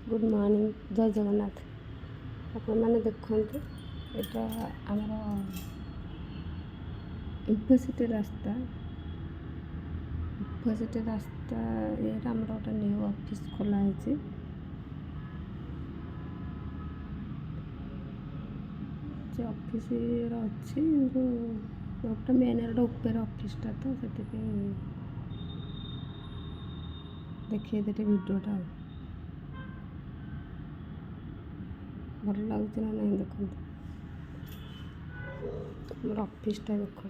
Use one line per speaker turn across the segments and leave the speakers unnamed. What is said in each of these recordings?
Good morning जय जगन्नाथ आपण मैंने देखते एटा आमर यूनिवर्सिटी रास्ता ये आमर गोटे न्यू ऑफिस खोला है ऑफिस अच्छी गोटे मेन रोड ऊपर ऑफिसटा तो से देखिए वीडियोटा भल लगुच ना नहीं देखो मोर ऑफिसटा देखो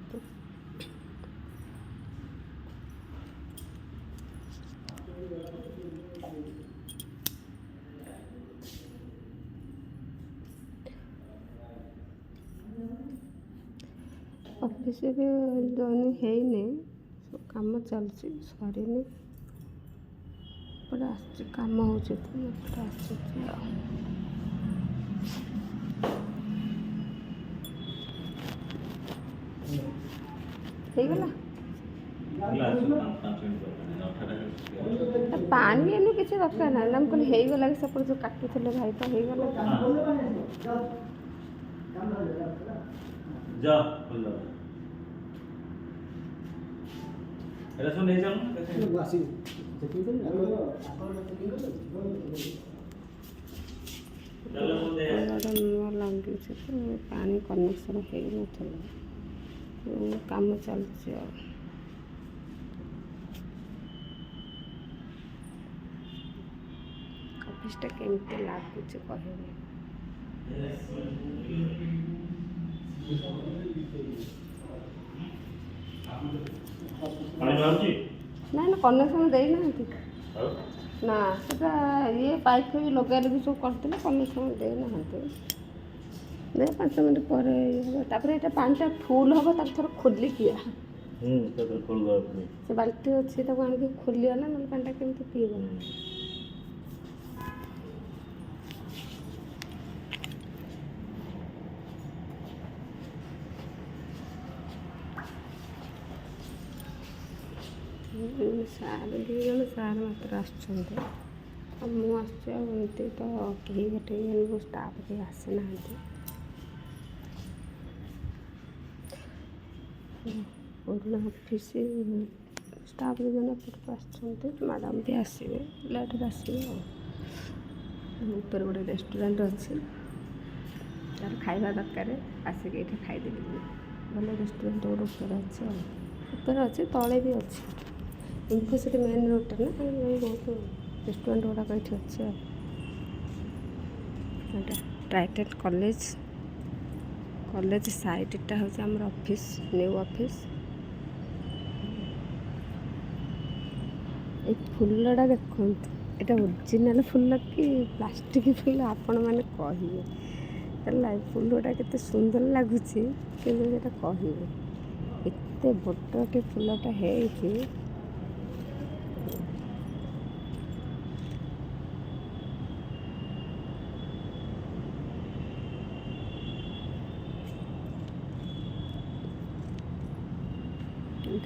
ऑफिस जॉइनिंग है कम चलती सरीनी कम हो पानी एनु किसी दरकार ना हम कहले हे गला सपोज जो काटुले भाई तो हे गला
जा बोलो एला सुन नहीं जाऊं वासी चेकिंग कर
पानी कनेक्शन हो काम चलती ऑफिसटा केमती लगुच कह ना ना कनेक्शन देना ना सेटा ये पाइप भी लगे भी सब करते कनेक्शन देना दे 5 मिनट पर ये पानीटा फुल हम तक थोड़ा खोलिक से बाल्टी अच्छी आनिक खोलिया ना ना पानीटा केमती पीब ना सार दी जन सार मात्र आमती तो कहीं गोटे स्टाफ भी आसना पुराना ऑफिस स्टाफ जन मैडम भी आसवे लेट आसवे ऊपर गोटे रेस्टोरेंट अच्छी तार खाଇବା दरकार आसिक ये खाईदेवी भल रेस्टोरेंट गोटे ऊपर अच्छे तले भी अच्छे यूनिवर्सिटी मेन रोड ना बहुत रेस्टोरेंट गुड़ाक ये अच्छे ट्राइटेड कॉलेज साइडटा हूँ आम ऑफिस न्यू ऑफिस ये फुलटा देखो ये ओरिजिनल फुल कि प्लास्टिक फुल आपण मैंने कहे फुलटा केते सुंदर लगुच कि कहे एत बड़टे फुलटा है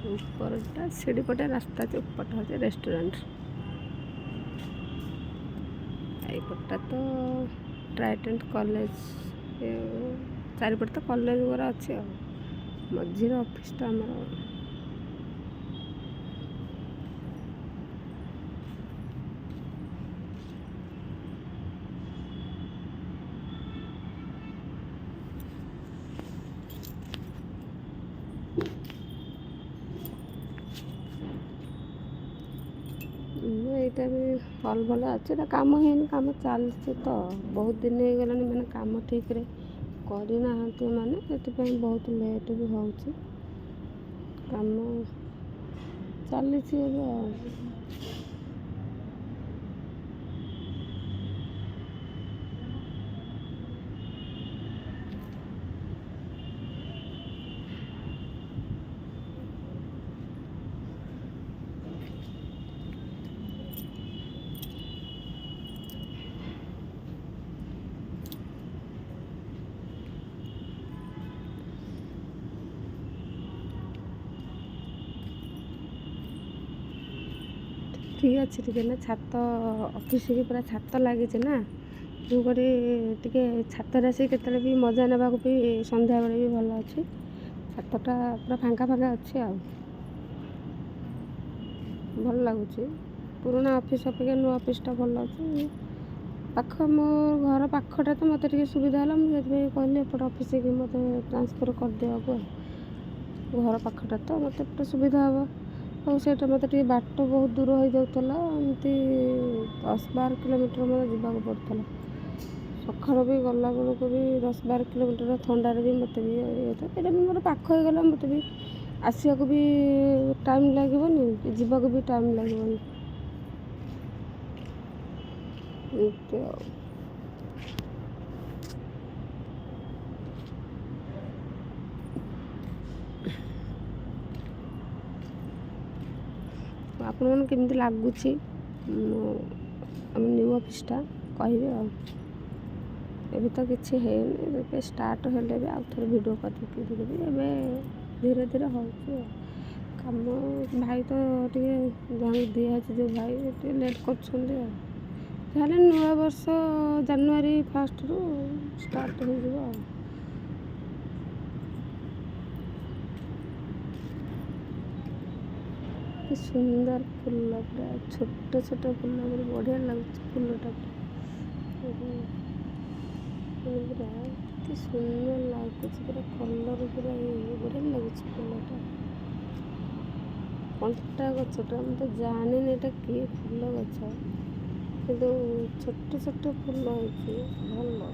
ऊपरटा सीढ़ी पटे रास्ता ऊपरटा हूँ रेस्टोरेंट यपटा तो ट्राइडेंट कॉलेज चारिपटे तो कॉलेज गुरा अच्छे मझीर ऑफिसटा आमर यहाँ भी भल भल अच्छे कम है कम चलती तो बहुत दिन हो गला मैंने कम ठीक रे करना माने से बहुत लेट भी हो कम चली ଫ୍ରି ଅଛି ଟିକେ ନା, ଛାତ ଅଫିସକି ପୁରା ଛାତ ଲାଗିଛି ନା, ତେଣୁ କରି ଟିକେ ଛାତରେ ଆସିକି କେତେବେଳେ ବି ମଜା ନେବାକୁ ବି ସନ୍ଧ୍ୟାବେଳେ ବି ଭଲ ଅଛି। ଛାତଟା ପୁରା ଫାଙ୍କା ଫାଙ୍କା ଅଛି ଆଉ ଭଲ ଲାଗୁଛି। ପୁରୁଣା ଅଫିସ୍ ଅପେକ୍ଷା ନୂଆ ଅଫିସ୍ଟା ଭଲ ଅଛି। ପାଖ ମୋ ଘର ପାଖଟା ତ ମୋତେ ଟିକେ ସୁବିଧା ହେଲା, ମୁଁ ସେଥିପାଇଁ କହିଲି ଏପଟେ ଅଫିସକି ମୋତେ ଟ୍ରାନ୍ସଫର୍ କରିଦେବାକୁ। ଘର ପାଖଟା ତ ମୋତେ ଏପଟେ ସୁବିଧା ହେବ। ଆଉ ସେଇଟା ମୋତେ ଟିକେ ବାଟ ବହୁତ ଦୂର ହୋଇଯାଉଥିଲା, ଏମିତି 10-12 କିଲୋମିଟର ମୋତେ ଯିବାକୁ ପଡ଼ୁଥିଲା। ସକାଳୁ ବି ଗଲାବେଳକୁ ବି 10-12 କିଲୋମିଟର ଥଣ୍ଡାରେ ବି ମୋତେ ବି ଏଇଟା ବି ମୋର ପାଖ ହେଇଗଲା, ମୋତେ ବି ଆସିବାକୁ ବି ଟାଇମ୍ ଲାଗିବନି, ଯିବାକୁ ବି ଟାଇମ୍ ଲାଗିବନି। ଏମିତି ଆଉ ଆପଣମାନଙ୍କୁ କେମିତି ଲାଗୁଛି ଆମ ନ୍ୟୁ ଅଫିସ୍ଟା କହିବେ ଆଉ। ଏବେ ତ କିଛି ହେଇନି, ଏବେ ଷ୍ଟାର୍ଟ ହେଲେ ବି ଆଉ ଥରେ ଭିଡ଼ିଓ କରିକି ଦେବି। ଏବେ ଧୀରେ ଧୀରେ ହେଉଛି ଆଉ କାମ। ଭାଇ ତ ଟିକେ ଜଣକୁ ଦିଆହେଇଛି, ଯେଉଁ ଭାଇ ଟିକେ ଲେଟ୍ କରୁଛନ୍ତି ଆଉ। ତାହେଲେ ନୂଆ ବର୍ଷ ଜାନୁଆରୀ 1ରୁ ଷ୍ଟାର୍ଟ ହେଇଯିବ ଆଉ। କି ସୁନ୍ଦର ଫୁଲ, ପୁରା ଛୋଟ ଛୋଟ ଫୁଲ, ପୁରା ବଢ଼ିଆ ଲାଗୁଛି ଫୁଲଟା। ପୁରା କି ସୁନ୍ଦର ଲାଗୁଛି, ପୁରା କଲର୍ ପୁରା ବଢ଼ିଆ ଲାଗୁଛି ଫୁଲଟା। କଣ୍ଟା ଗଛଟା ମୁଁ ତ ଜାଣିନି ଏଇଟା କି ଫୁଲ ଗଛ, କିନ୍ତୁ ଛୋଟ ଛୋଟ ଫୁଲ ହେଇଛି ଭଲ।